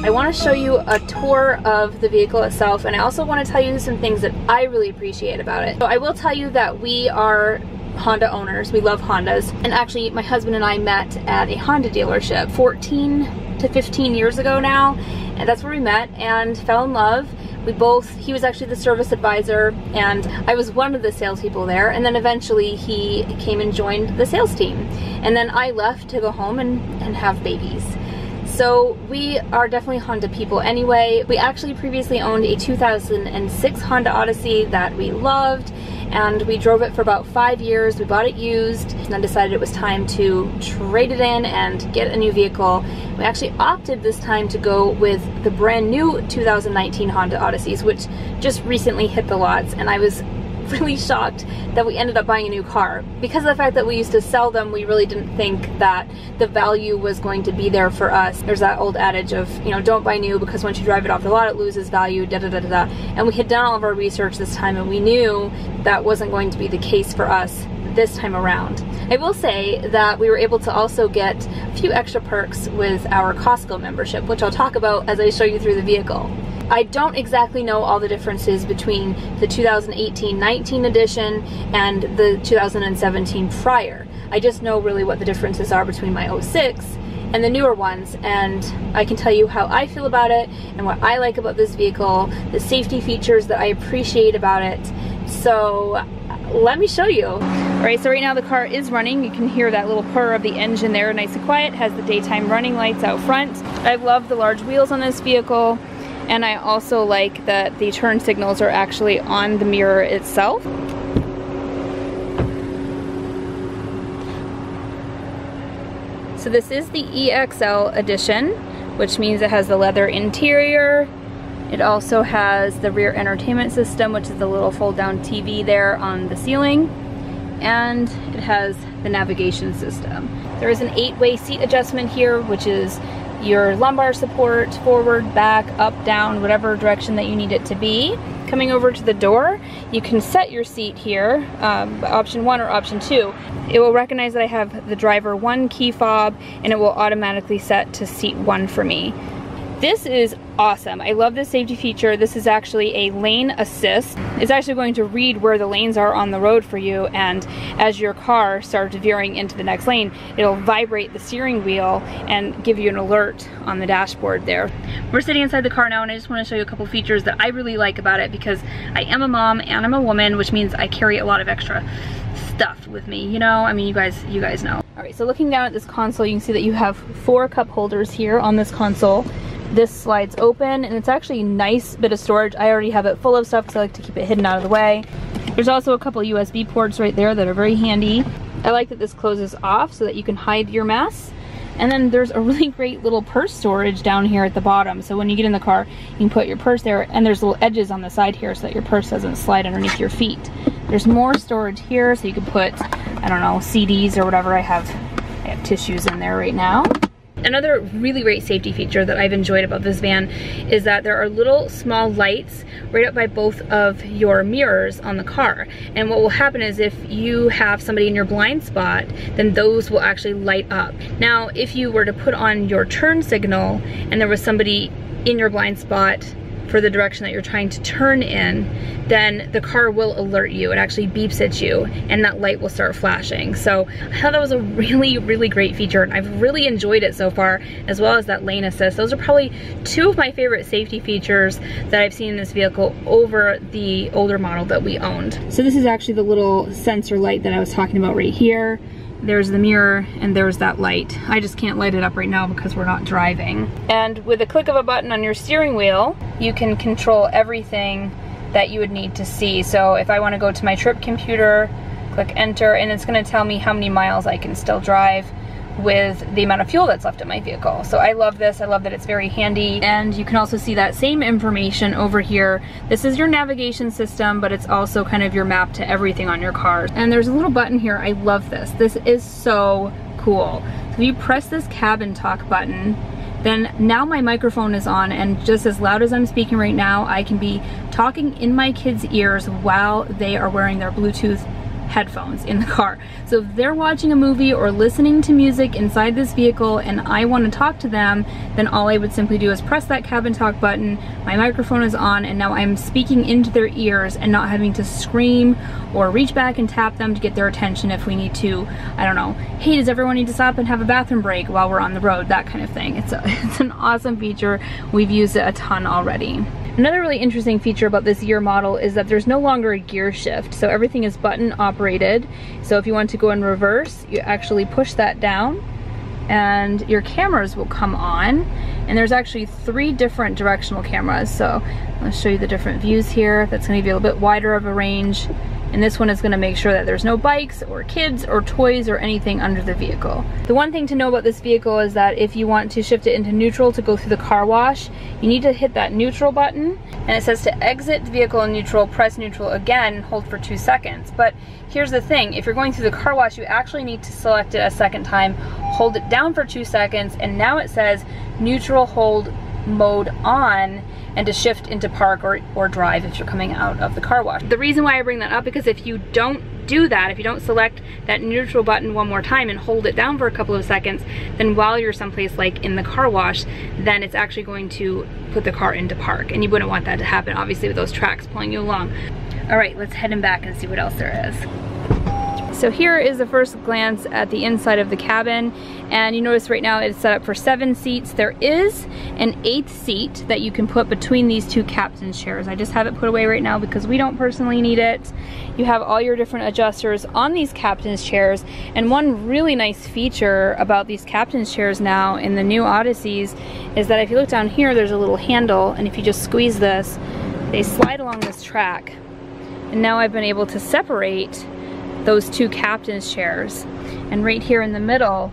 I want to show you a tour of the vehicle itself, and I also want to tell you some things that I really appreciate about it. So I will tell you that we are Honda owners. We love Hondas, and actually my husband and I met at a Honda dealership 14 to 15 years ago now, and that's where we met and fell in love. He was actually the service advisor and I was one of the salespeople there, and then eventually he came and joined the sales team, and then I left to go home and have babies. So we are definitely Honda people anyway. We actually previously owned a 2006 Honda Odyssey that we loved, and we drove it for about 5 years. We bought it used and then decided it was time to trade it in and get a new vehicle. We actually opted this time to go with the brand new 2019 Honda Odysseys, which just recently hit the lots, and I was really shocked that we ended up buying a new car. Because of the fact that we used to sell them, we really didn't think that the value was going to be there for us. There's that old adage of, you know, don't buy new because once you drive it off the lot it loses value, da da da da da. And we had done all of our research this time and we knew that wasn't going to be the case for us this time around. I will say that we were able to also get a few extra perks with our Costco membership, which I'll talk about as I show you through the vehicle. I don't exactly know all the differences between the 2018-19 edition and the 2017 prior. I just know really what the differences are between my 06 and the newer ones, and I can tell you how I feel about it and what I like about this vehicle, the safety features that I appreciate about it. So let me show you. Alright, so right now the car is running. You can hear that little purr of the engine there, nice and quiet. It has the daytime running lights out front. I love the large wheels on this vehicle. And I also like that the turn signals are actually on the mirror itself. So this is the EXL edition, which means it has the leather interior. It also has the rear entertainment system, which is the little fold-down TV there on the ceiling. And it has the navigation system. There is an 8-way seat adjustment here, which is your lumbar support, forward, back, up, down, whatever direction that you need it to be. Coming over to the door, you can set your seat here, option 1 or option 2. It will recognize that I have the driver 1 key fob, and it will automatically set to seat 1 for me. This is awesome. I love this safety feature. This is actually a lane assist. It's actually going to read where the lanes are on the road for you, and as your car starts veering into the next lane, it'll vibrate the steering wheel and give you an alert on the dashboard there. We're sitting inside the car now, and I just want to show you a couple features that I really like about it, because I am a mom and I'm a woman, which means I carry a lot of extra stuff with me, you know? I mean, you guys know. All right, so looking down at this console, you can see that you have 4 cup holders here on this console. This slides open, and it's actually a nice bit of storage. I already have it full of stuff because I like to keep it hidden out of the way. There's also a couple USB ports right there that are very handy. I like that this closes off so that you can hide your mess. And then there's a really great little purse storage down here at the bottom. So when you get in the car, you can put your purse there, and there's little edges on the side here so that your purse doesn't slide underneath your feet. There's more storage here, so you can put, I don't know, CDs or whatever. I have tissues in there right now. Another really great safety feature that I've enjoyed about this van is that there are little small lights right up by both of your mirrors on the car. And what will happen is if you have somebody in your blind spot, then those will actually light up. Now, if you were to put on your turn signal and there was somebody in your blind spot for the direction that you're trying to turn in, then the car will alert you. It actually beeps at you and that light will start flashing. So I thought that was a really, really great feature, and I've really enjoyed it so far, as well as that lane assist. Those are probably 2 of my favorite safety features that I've seen in this vehicle over the older model that we owned. So this is actually the little sensor light that I was talking about right here. There's the mirror, and there's that light. I just can't light it up right now because we're not driving. And with a click of a button on your steering wheel, you can control everything that you would need to see. So if I want to go to my trip computer, click enter, and it's going to tell me how many miles I can still drive with the amount of fuel that's left in my vehicle. So I love this. I love that it's very handy. And you can also see that same information over here. This is your navigation system, but it's also kind of your map to everything on your car. And there's a little button here. I love this. This is so cool. So if you press this cabin talk button, then now my microphone is on, and just as loud as I'm speaking right now, I can be talking in my kids' ears while they are wearing their Bluetooth headphones in the car. So if they're watching a movie or listening to music inside this vehicle and I want to talk to them, then all I would simply do is press that cabin talk button, my microphone is on, and now I'm speaking into their ears and not having to scream or reach back and tap them to get their attention if we need to, I don't know, hey, does everyone need to stop and have a bathroom break while we're on the road, that kind of thing. It's an awesome feature. We've used it a ton already. Another really interesting feature about this year model is that there's no longer a gear shift, so everything is button operated. So if you want to go in reverse, you actually push that down and your cameras will come on. And there's actually 3 different directional cameras. So let's show you the different views here. That's going to be a little bit wider of a range. And this one is going to make sure that there's no bikes or kids or toys or anything under the vehicle. The one thing to know about this vehicle is that if you want to shift it into neutral to go through the car wash, you need to hit that neutral button, and it says to exit the vehicle in neutral, press neutral again, hold for 2 seconds. But here's the thing, if you're going through the car wash, you actually need to select it a second time, hold it down for 2 seconds, and now it says neutral hold mode on, and to shift into park or drive if you're coming out of the car wash. The reason why I bring that up, because if you don't do that, if you don't select that neutral button one more time and hold it down for a couple of seconds, then while you're someplace like in the car wash, then it's actually going to put the car into park, and you wouldn't want that to happen, obviously, with those tracks pulling you along. All right, let's head in back and see what else there is. So here is the first glance at the inside of the cabin, and you notice right now it's set up for 7 seats. There is an 8th seat that you can put between these 2 captain's chairs. I just have it put away right now because we don't personally need it. You have all your different adjusters on these captain's chairs, and one really nice feature about these captain's chairs now in the new Odysseys is that if you look down here, there's a little handle, and if you just squeeze this, they slide along this track. And now I've been able to separate those 2 captain's chairs, and right here in the middle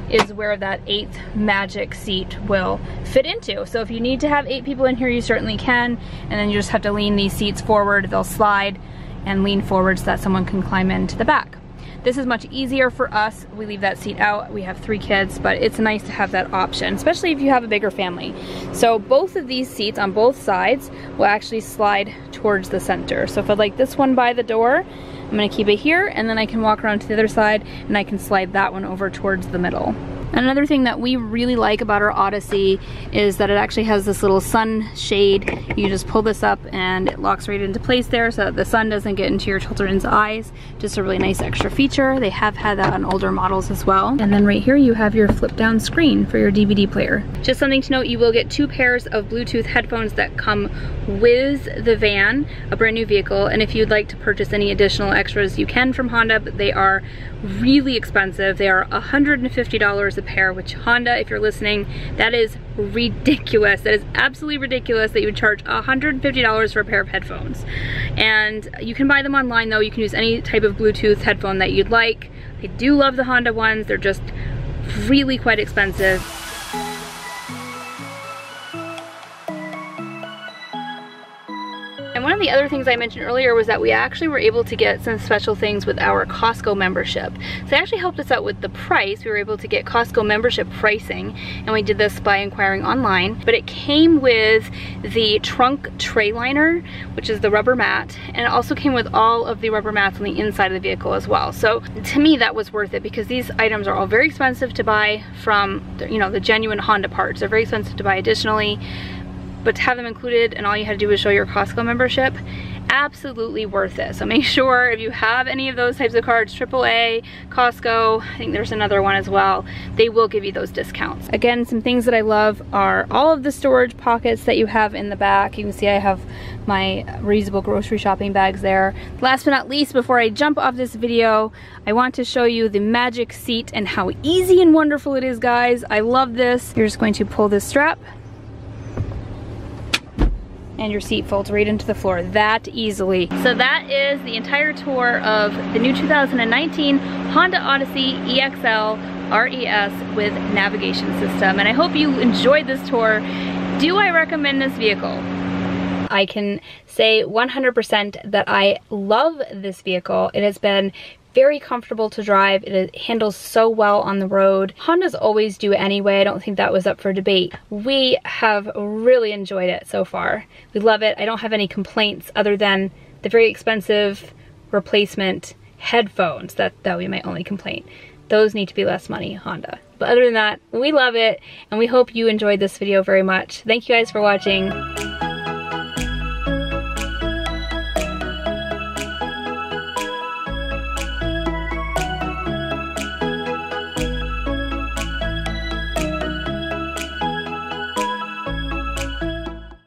is where that 8th magic seat will fit into. So if you need to have 8 people in here, you certainly can, and then you just have to lean these seats forward. They'll slide and lean forward so that someone can climb into the back. This is much easier for us. We leave that seat out. We have 3 kids, but it's nice to have that option, especially if you have a bigger family. So both of these seats on both sides will actually slide towards the center. So if I'd like this one by the door, I'm gonna keep it here, and then I can walk around to the other side and I can slide that one over towards the middle. Another thing that we really like about our Odyssey is that it actually has this little sun shade. You just pull this up and it locks right into place there so that the sun doesn't get into your children's eyes. Just a really nice extra feature. They have had that on older models as well. And then right here you have your flip down screen for your DVD player. Just something to note, you will get 2 pairs of Bluetooth headphones that come with the van, a brand new vehicle. And if you'd like to purchase any additional extras, you can from Honda, but they are really expensive. They are $150 a pair, which Honda, if you're listening, that is ridiculous. That is absolutely ridiculous that you would charge $150 for a pair of headphones. And you can buy them online though. You can use any type of Bluetooth headphone that you'd like. I do love the Honda ones. They're just really quite expensive. And one of the other things I mentioned earlier was that we actually were able to get some special things with our Costco membership. So they actually helped us out with the price. We were able to get Costco membership pricing, and we did this by inquiring online. But it came with the trunk tray liner, which is the rubber mat, and it also came with all of the rubber mats on the inside of the vehicle as well. So to me, that was worth it because these items are all very expensive to buy from, you know, the genuine Honda parts. They're very expensive to buy additionally. But to have them included and all you had to do was show your Costco membership, absolutely worth it. So make sure if you have any of those types of cards, AAA, Costco, I think there's another one as well, they will give you those discounts. Again, some things that I love are all of the storage pockets that you have in the back. You can see I have my reusable grocery shopping bags there. Last but not least, before I jump off this video, I want to show you the magic seat and how easy and wonderful it is, guys. I love this. You're just going to pull this strap, and your seat folds right into the floor that easily. So that is the entire tour of the new 2019 Honda Odyssey EXL RES with navigation system. And I hope you enjoyed this tour. Do I recommend this vehicle? I can say 100% that I love this vehicle. It has been very comfortable to drive. It handles so well on the road. Hondas always do anyway. I don't think that was up for debate. We have really enjoyed it so far. We love it. I don't have any complaints other than the very expensive replacement headphones, that would be my only complaint. Those need to be less money, Honda. But other than that, we love it, and we hope you enjoyed this video very much. Thank you guys for watching.